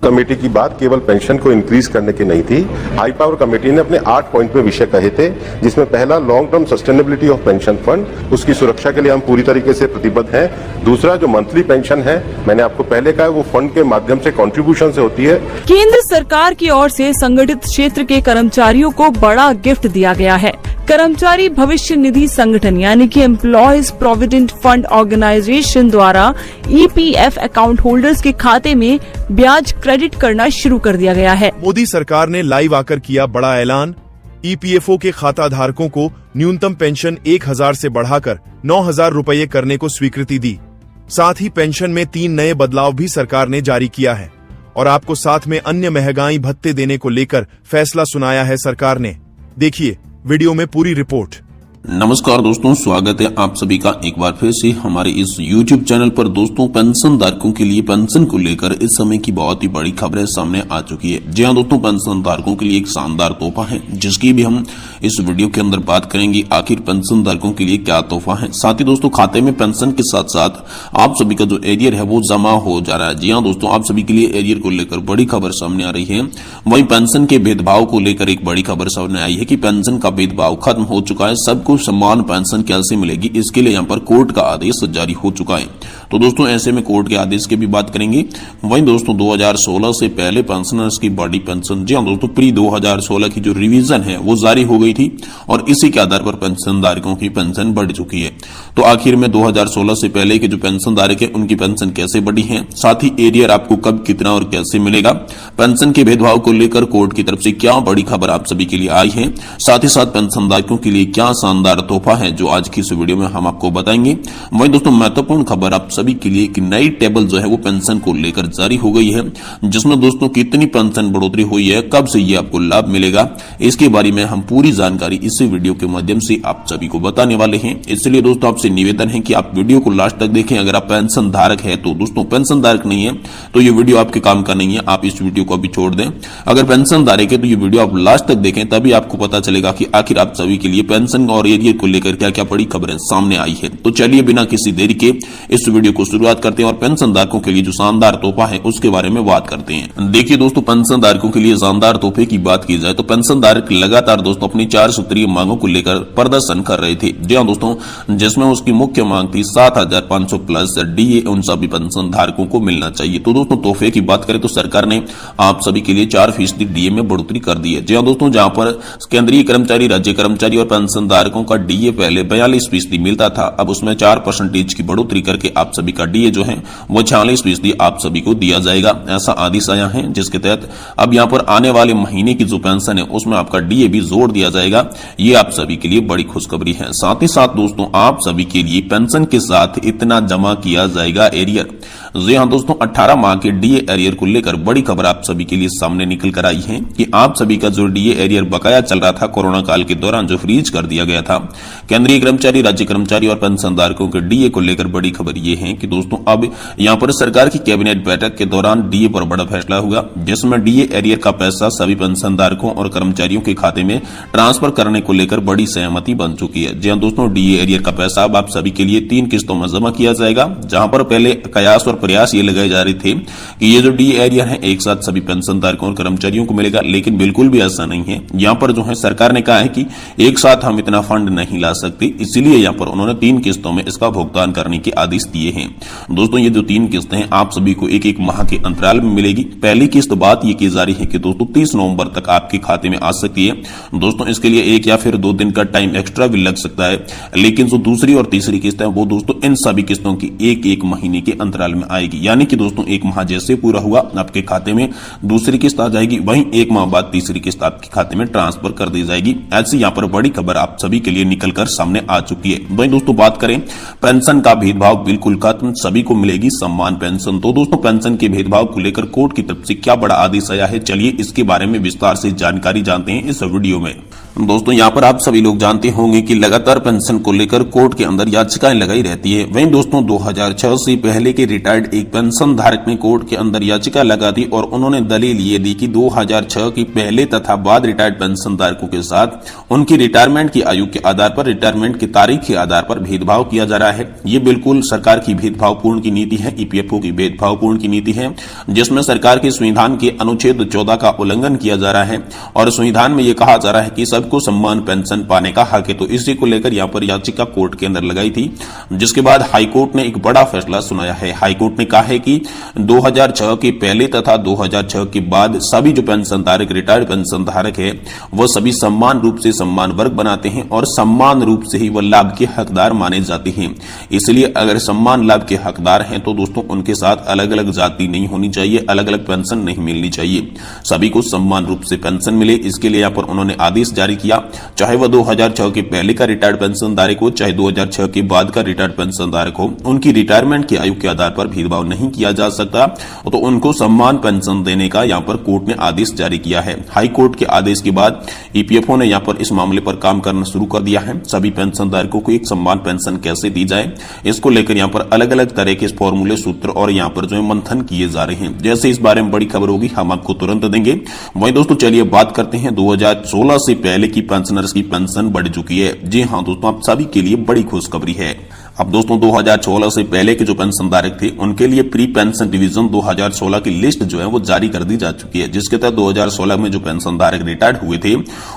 Committee की बात केवल पेंशन को इंक्रीज करने की नहीं थी। हाई पावर कमेटी ने अपने 8 पॉइंट पे विषय कहे थे, जिसमें पहला long term sustainability of pension fund, उसकी सुरक्षा के लिए हम पूरी तरीके से प्रतिबद्ध हैं। दूसरा जो मंथली पेंशन है, मैंने आपको पहले कहा, वो फंड के माध्यम से कंट्रीब्यूशन से होती है। केंद्र सरकार की ओर से संगठित क्षेत्र के कर्मचारियों को बड़ा गिफ्ट दिया गया है। कर्मचारी भविष्य निधि संगठन यानी कि एम्प्लॉयज प्रोविडेंट फंड ऑर्गेनाइजेशन द्वारा EPF अकाउंट होल्डर्स के खाते में ब्याज क्रेडिट करना शुरू कर दिया गया है। मोदी सरकार ने लाइव आकर किया बड़ा ऐलान। EPFO के खाता धारकों को न्यूनतम पेंशन 1000 से बढ़ाकर 9000 रुपये करने को स्वीकृति दी। साथ ही पेंशन में 3 नए बदलाव भी सरकार ने जारी किया है और आपको साथ में अन्य महंगाई भत्ते देने को लेकर फैसला सुनाया है सरकार ने। देखिए वीडियो में पूरी रिपोर्ट। नमस्कार दोस्तों, स्वागत है आप सभी का एक बार फिर से हमारे इस YouTube चैनल पर। दोस्तों, पेंशन धारकों के लिए पेंशन को लेकर इस समय की बहुत ही बड़ी खबरें सामने आ चुकी है। जी हां दोस्तों, पेंशन धारकों के लिए एक शानदार तोहफा है, जिसकी भी हम इस वीडियो के अंदर बात करेंगे। आखिर पेंशन धारकों के लिए क्या तोहफा है। साथ ही दोस्तों, खाते में पेंशन के साथ साथ आप सभी का जो एरियर है वो जमा हो जा रहा है। जी हाँ दोस्तों, आप सभी के लिए एरियर को लेकर बड़ी खबर सामने आ रही है। वहीं पेंशन के भेदभाव को लेकर एक बड़ी खबर सामने आई है कि पेंशन का भेदभाव खत्म हो चुका है। सबको समान पेंशन कैसे मिलेगी, इसके लिए यहाँ पर कोर्ट का आदेश जारी हो चुका है। तो दोस्तों, ऐसे में कोर्ट के आदेश की भी बात करेंगे। वहीं दोस्तों, 2016 से पहले पेंशनर्स की बड़ी पेंशन, जी हाँ दोस्तों, प्री 2016 की जो रिवीजन है वो जारी हो गई थी और इसी के आधार पर पेंशन धारकों की पेंशन बढ़ चुकी है। तो आखिर में 2016 से पहले के जो पेंशन धारक है उनकी पेंशन कैसे बढ़ी है, साथ ही एरियर आपको कब, कितना और कैसे मिलेगा, पेंशन के भेदभाव को लेकर कोर्ट की तरफ से क्या बड़ी खबर आप सभी के लिए आई है, साथ ही साथ पेंशन धारकों के लिए क्या शानदार तोहफा है जो आज की इस वीडियो में हम आपको बताएंगे। वहीं दोस्तों, महत्वपूर्ण खबर आप सभी के लिए कि नई टेबल जो है वो पेंशन को लेकर जारी हो गई है, जिसमें दोस्तों कितनी पेंशन बढ़ोतरी हुई है, कब से ये आपको लाभ मिलेगा, इसके बारे में हम पूरी जानकारी इस वीडियो के माध्यम से आप सभी को बताने वाले हैं। इसलिए दोस्तों, आपसे निवेदन है कि आप वीडियो को लास्ट तक देखें। अगर आप पेंशन धारक है तो दोस्तों, पेंशन धारक नहीं है तो ये वीडियो आपके काम का नहीं है, आप इस वीडियो को अभी छोड़ दें। अगर पेंशन धारक है तो ये वीडियो आप लास्ट तक देखें, तभी आपको पता चलेगा कि आखिर आप सभी के लिए पेंशन और एरियर को लेकर क्या क्या बड़ी खबरें सामने आई है। तो चलिए बिना किसी देरी के इस वीडियो को शुरुआत करते हैं और पेंशन धारकों के लिए जो शानदार तोहफा है उसके बारे में बात करते हैं। देखिए दोस्तों, पेंशन धारकों के लिए शानदार तोहफे की बात की जाए तो पेंशन धारक लगातार दोस्तों अपनी 4 सूत्रीय मांगों को लेकर प्रदर्शन कर रहे थे। जी हाँ दोस्तों, जिसमें उसकी मुख्य मांग थी 7500 प्लस DA उन सभी पेंशन धारकों को मिलना चाहिए। तो दोस्तों, तोहफे की बात करें तो सरकार ने आप सभी के लिए 4% DA में बढ़ोतरी कर दी है। जी हाँ दोस्तों, जहां पर केंद्रीय कर्मचारी, राज्य कर्मचारी और पेंशन धारकों का DA पहले 42% मिलता था, अब उसमें 4% की बढ़ोतरी करके आप सभी का DA जो है वो 46% आप सभी को दिया जाएगा। ऐसा आदेश आया है, जिसके तहत अब यहाँ पर आने वाले महीने की जो पेंशन है उसमें आपका DA भी जोड़ दिया जाएगा। ये आप सभी के लिए बड़ी खुशखबरी है। साथ ही साथ दोस्तों, आप सभी के लिए पेंशन के साथ इतना जमा किया जाएगा एरियर। जी हाँ दोस्तों, 18 माह के DA एरियर को लेकर बड़ी खबर आप सभी के लिए सामने निकल कर आई है कि आप सभी का जो DA एरियर बकाया चल रहा था कोरोना काल के दौरान, जो फ्रीज कर दिया गया था, केंद्रीय कर्मचारी, राज्य कर्मचारी और पेंशन धारकों के DA को लेकर बड़ी खबर यह है कि दोस्तों अब यहां पर सरकार की कैबिनेट बैठक के दौरान DA पर बड़ा फैसला हुआ, जिसमें DA एरियर का पैसा सभी पेंशन धारकों और कर्मचारियों के खाते में ट्रांसफर करने को लेकर बड़ी सहमति बन चुकी है। जी हाँ दोस्तों, DA एरियर का पैसा अब आप सभी के लिए 3 किस्तों में जमा किया जाएगा, जहां पर पहले कयास और प्रयास ये लगाए जा रहे थे कि ये जो DA एरियर है एक साथ सभी पेंशन धारकों और कर्मचारियों को मिलेगा, लेकिन बिल्कुल भी ऐसा नहीं है। यहां पर जो है सरकार ने कहा है कि एक साथ हम इतना फंड नहीं ला सकते, इसीलिए यहां पर उन्होंने 3 किस्तों में इसका भुगतान करने के आदेश दिए हैं। दोस्तों, ये जो 3 किस्तें हैं आप सभी को एक एक माह के अंतराल में मिलेगी। पहली किस्त बात ये की जा रही है कि दोस्तों 30 नवंबर तक आपके खाते में आ सकती है। दोस्तों, इसके लिए 1 या फिर 2 दिन का टाइम एक्स्ट्रा भी लग सकता है, लेकिन जो दूसरी और तीसरी किस्त है वो दोस्तों इन सभी किस्तों की 1-1 महीने के अंतराल में आएगी। यानी कि दोस्तों 1 माह जैसे पूरा हुआ आपके खाते में दूसरी किस्त आ जाएगी, वहीं 1 माह बाद तीसरी किस्त आपके खाते में ट्रांसफर कर दी जाएगी। ऐसी यहाँ पर बड़ी खबर आप सभी के लिए निकलकर सामने आ चुकी है। वहीं दोस्तों, बात करें पेंशन का भेदभाव बिल्कुल खत्म, सभी को मिलेगी सम्मान पेंशन। तो दोस्तों, पेंशन के भेदभाव को लेकर कोर्ट की तरफ से क्या बड़ा आदेश आया है, चलिए इसके बारे में विस्तार से जानकारी जानते हैं इस वीडियो में। दोस्तों यहाँ पर आप सभी लोग जानते होंगे कि लगातार पेंशन को लेकर कोर्ट के अंदर याचिकाएं लगाई रहती है। वहीं दोस्तों 2006 से पहले के रिटायर्ड एक पेंशन धारक ने कोर्ट के अंदर याचिका लगा दी और उन्होंने दलील ये दी कि 2006 की पहले तथा बाद रिटायर्ड पेंशन धारकों के साथ उनकी रिटायरमेंट की आयु के आधार पर, रिटायरमेंट की तारीख के आधार पर भेदभाव किया जा रहा है। ये बिल्कुल सरकार की भेदभावपूर्ण की नीति है, ईपीएफओ की भेदभावपूर्ण की नीति है, जिसमें सरकार के संविधान के अनुच्छेद 14 का उल्लंघन किया जा रहा है और संविधान में यह कहा जा रहा है कि सबको सम्मान पेंशन पाने का हक है। तो इसी को लेकर यहां पर याचिका कोर्ट के अंदर लगाई थी, जिसके बाद हाईकोर्ट ने एक बड़ा फैसला सुनाया है। हाईकोर्ट ने कहा है कि 2006 के पहले तथा 2006 के बाद सभी जो पेंशन धारक, रिटायर्ड पेंशन धारक है, वह सभी समान रूप से सम्मान वर्ग बनाते हैं और सम्मान रूप से ही वह लाभ के हकदार माने जाते हैं। इसलिए अगर सम्मान लाभ के हकदार हैं तो दोस्तों उनके साथ अलग अलग जाति नहीं होनी चाहिए, अलग अलग पेंशन नहीं मिलनी चाहिए, सभी को समान रूप से पेंशन मिले। इसके लिए यहां पर उन्होंने आदेश जारी किया, चाहे वह 2006 के पहले का रिटायर्ड पेंशन धारक हो, चाहे 2006 के बाद का रिटायर्ड पेंशन धारक हो, उनकी रिटायरमेंट की आयु के आधार पर भेदभाव नहीं किया जा सकता, तो उनको सम्मान पेंशन देने का यहां पर कोर्ट ने आदेश जारी किया है। हाई कोर्ट के आदेश के बाद ईपीएफओ ने यहां पर इस मामले पर काम करना शुरू कर दिया है। सभी पेंशन धारकों को एक सम्मान पेंशन कैसे दी जाए, इसको लेकर यहां पर अलग अलग तरह के फॉर्मूले, सूत्र और यहां पर जो है मंथन किए जा रहे हैं। जैसे इस बारे में बड़ी खबर होगी हम आपको तुरंत देंगे। वहीं दोस्तों चलिए बात करते हैं 2016 से पहले की पेंशनर्स की पेंशन बढ़ चुकी है। जी हां दोस्तों, आप सभी के लिए बड़ी खुशखबरी है। अब दोस्तों 2016 से पहले के जो पेंशन धारक थे उनके लिए प्री पेंशन डिवीजन 2016 की लिस्ट जो है वो जारी कर दी जा चुकी है, जिसके तहत 2016 में जो पेंशन धारक रिटायर्ड हुए थे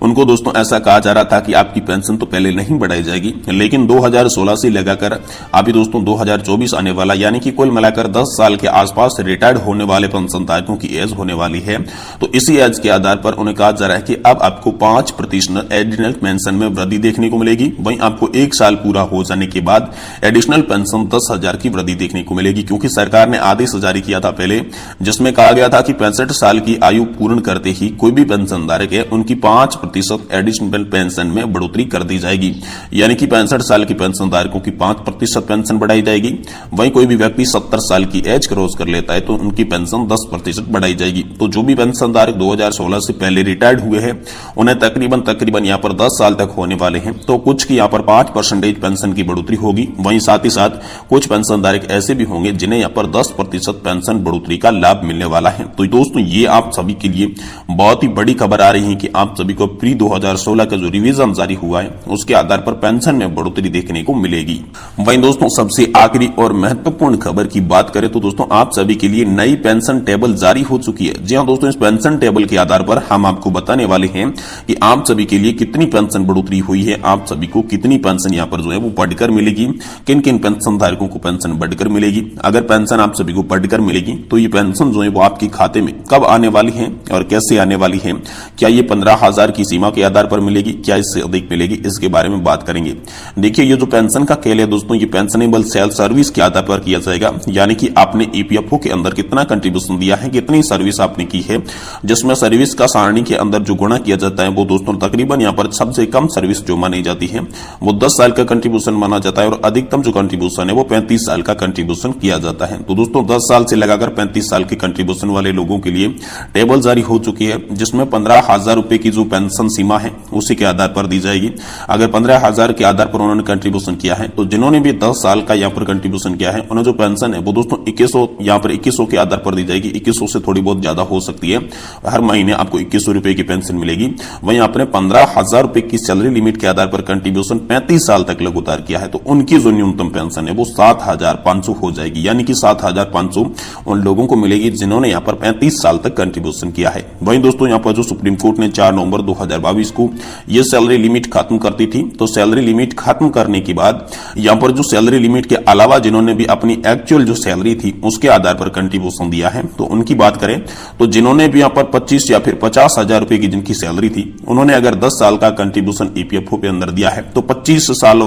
उनको दोस्तों ऐसा कहा जा रहा था कि आपकी पेंशन तो पहले नहीं बढ़ाई जाएगी, लेकिन 2016 से लगाकर अभी दोस्तों 2024 आने वाला, यानी कि कुल मिलाकर 10 साल के आसपास रिटायर्ड होने वाले पेंशन धारकों की एज होने वाली है। तो इसी एज के आधार पर उन्हें कहा जा रहा है कि अब आपको 5% एडिशनल पेंशन में वृद्धि देखने को मिलेगी। वहीं आपको 1 साल पूरा हो जाने के बाद एडिशनल पेंशन 10,000 की वृद्धि देखने को मिलेगी, क्योंकि सरकार ने आदेश जारी किया था पहले, जिसमें कहा गया था कि 65 साल की आयु पूर्ण करते ही कोई भी पेंशन धारक है उनकी 5% एडिशनल पेंशन में बढ़ोतरी कर दी जाएगी, यानी कि 65 साल की पेंशन धारकों की 5% पेंशन बढ़ाई जाएगी। वहीं कोई भी व्यक्ति 70 साल की एज क्रॉस कर लेता है तो उनकी पेंशन 10% बढ़ाई जाएगी। तो जो भी पेंशन धारक 2016 से पहले रिटायर्ड हुए हैं उन्हें तकरीबन यहाँ पर 10 साल तक होने वाले हैं, तो कुछ की यहाँ पर 5% पेंशन की बढ़ोतरी होगी। वहीं साथ ही साथ कुछ पेंशन धारक ऐसे भी होंगे जिन्हें यहाँ पर 10% पेंशन बढ़ोतरी का लाभ मिलने वाला है। तो दोस्तों ये आप सभी के लिए बहुत ही बड़ी खबर आ रही है कि आप सभी को प्री 2016 का जो रिवीजन जारी हुआ है उसके आधार पर पेंशन में बढ़ोतरी देखने को मिलेगी। वहीं दोस्तों सबसे आखिरी और महत्वपूर्ण खबर की बात करें तो दोस्तों आप सभी के लिए नई पेंशन टेबल जारी हो चुकी है। जी हाँ दोस्तों, इस पेंशन टेबल के आधार पर हम आपको बताने वाले हैं कि आप सभी के लिए कितनी पेंशन बढ़ोतरी हुई है, आप सभी को कितनी पेंशन यहाँ पर जो है वो बढ़कर मिलेगी, किन किन पेंशन धारकों को पेंशन बढ़कर मिलेगी। अगर पेंशन आप सभी को बढ़कर मिलेगी तो ये पेंशन जो है वो आपके खाते में कब आने वाली है और कैसे आने वाली है, क्या ये 15,000 की सीमा के आधार पर मिलेगी, क्या इससे अधिक मिलेगी, इसके बारे में बात करेंगे। देखिए ये जो पेंशन का खेल है दोस्तों, ये पेंशनेबल सेल्फ सर्विस के आधार पर किया जाएगा, यानी कि आपने ईपीएफओ के अंदर कितना कंट्रीब्यूशन दिया है, कितनी सर्विस आपने की है, जिसमें सर्विस का सारणी के अंदर जो गुणा किया जाता है वो दोस्तों तकरीबन यहाँ पर सबसे कम सर्विस जो मानी जाती है वो 10 साल का कंट्रीब्यूशन माना जाता है और अधिकतम जो कंट्रीब्यूशन है वो 35 साल का कंट्रीब्यूशन किया जाता है। तो दोस्तों 10 साल से लगाकर 35 साल के कंट्रीब्यूशन वाले लोगों के लिए टेबल जारी हो चुकी है, जिसमें 15,000 रुपए की जो पेंशन सीमा है उसी के आधार पर दी जाएगी। अगर 15,000 के आधार पर उन्होंने कंट्रीब्यूशन किया है तो जिन्होंने भी 10 साल का यहाँ पर कंट्रीब्यूशन किया है उन्हें जो पेंशन है वो दोस्तों 2100 यहाँ पर 2100 के आधार पर दी जाएगी। 2100 से थोड़ी बहुत ज्यादा हो सकती है, हर महीने आपको 2100 रुपए की पेंशन मिलेगी। वहीं आपने 15,000 रुपए की सैलरी लिमिट के आधार पर कंट्रीब्यूशन 35 साल तक लगातार किया है तो उनकी जो न्यूनतम पेंशन है वो 7,500 हो जाएगी, यानी कि 7,500 उन लोगों को मिलेगी जिन्होंने यहाँ पर 35 साल तक कंट्रीब्यूशन किया है। वहीं दोस्तों यहाँ पर जो सुप्रीम कोर्ट ने 4 नवंबर 2022 को ये सैलरी लिमिट खत्म कर दी थी, तो सैलरी लिमिट खत्म करने के बाद यहाँ पर जो सैलरी लिमिट के अलावा जिन्होंने भी अपनी एक्चुअल जो सैलरी थी उसके आधार पर कंट्रीब्यूशन दिया है तो उनकी बात करें तो जिन्होंने भी यहाँ पर 25 या फिर 50,000 रुपए की जिनकी सैलरी थी उन्होंने अगर 10 साल का कंट्रीब्यूशन ईपीएफओ पे अंदर दिया है तो 25 साल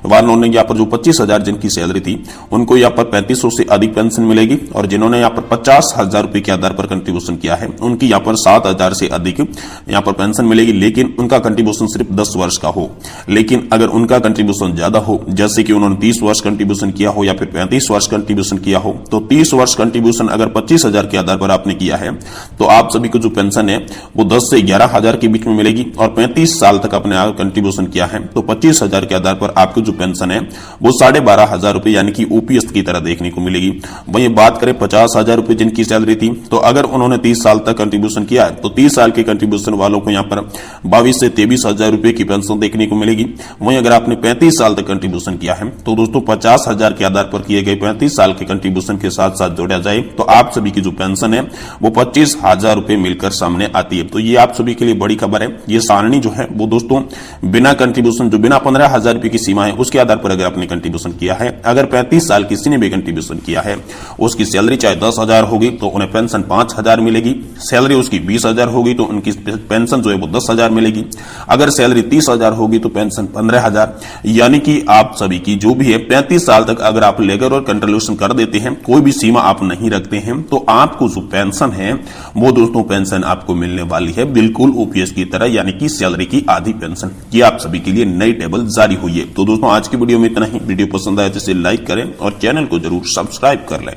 वालों ने यहाँ पर जो 25,000 जिनकी सैलरी थी उनको यहाँ पर 3500 से अधिक पेंशन मिलेगी, और जिन्होंने यहाँ पर 50,000 रुपए के आधार पर कंट्रीब्यूशन किया है उनकी यहाँ पर 7,000 से अधिक यहाँ पर पेंशन मिलेगी, लेकिन उनका कंट्रीब्यूशन सिर्फ 10 वर्ष का हो। लेकिन अगर उनका कंट्रीब्यूशन ज्यादा हो, जैसे कि उन्होंने 30 वर्ष कंट्रीब्यूशन किया हो या फिर 35 वर्ष कंट्रीब्यूशन किया हो, तो 30 वर्ष कंट्रीब्यूशन अगर 25,000 के आधार पर आपने किया है तो आप सभी को जो पेंशन है वो 10 से 11,000 के बीच में मिलेगी, और 35 साल तक आपने कंट्रीब्यूशन किया है तो 25,000 के आधार पर आपकी जो पेंशन है वो 12,500 रुपए यानी कि ओपीएस की तरह देखने को मिलेगी। वहीं बात करें 50,000 रुपए जिनकी सैलरी थी, तो अगर उन्होंने 30 साल तक कंट्रीब्यूशन किया है तो 30 साल के कंट्रीब्यूशन वालों को यहाँ पर 22 से 23,000 रुपए की पेंशन देखने को मिलेगी। वहीं अगर आपने 35 साल तक कंट्रीब्यूशन किया है तो दोस्तों 50,000 के आधार पर किए गए 35 साल के कंट्रीब्यूशन के साथ साथ जोड़ा जाए तो आप सभी की जो पेंशन है वो 25,000 रुपए मिलकर सामने आती है। तो ये आप सभी के लिए बड़ी खबर है। ये सारणी जो है वो दोस्तों बिना कंट्रीब्यूशन, जो बिना 15,000 रुपए की सीमा है उसके आधार पर अगर आपने कंट्रीब्यूशन किया है, अगर 35 साल किसी ने भी कंट्रीब्यूशन किया है, उसकी सैलरी चाहे 10,000 होगी तो उन्हें पेंशन 5,000 मिलेगी, सैलरी उसकी 20,000 होगी तो उनकी पेंशन जो है वो 10,000 मिलेगी, अगर सैलरी 30,000 होगी तो पेंशन 15,000। यानी कि आप सभी की जो भी है 35 साल तक अगर आप लेकर और कंट्रीब्यूशन कर देते हैं, कोई भी सीमा आप नहीं रखते हैं, तो आपको जो पेंशन है वो दोस्तों पेंशन आपको मिलने वाली है बिल्कुल ओपीएस की तरह, यानी कि सैलरी की आधी पेंशन। ये आप सभी के लिए नई टेबल जारी हुई है। तो दोस्तों आज की वीडियो में इतना ही। वीडियो पसंद आए तो इसे लाइक करें और चैनल को जरूर सब्सक्राइब कर लें।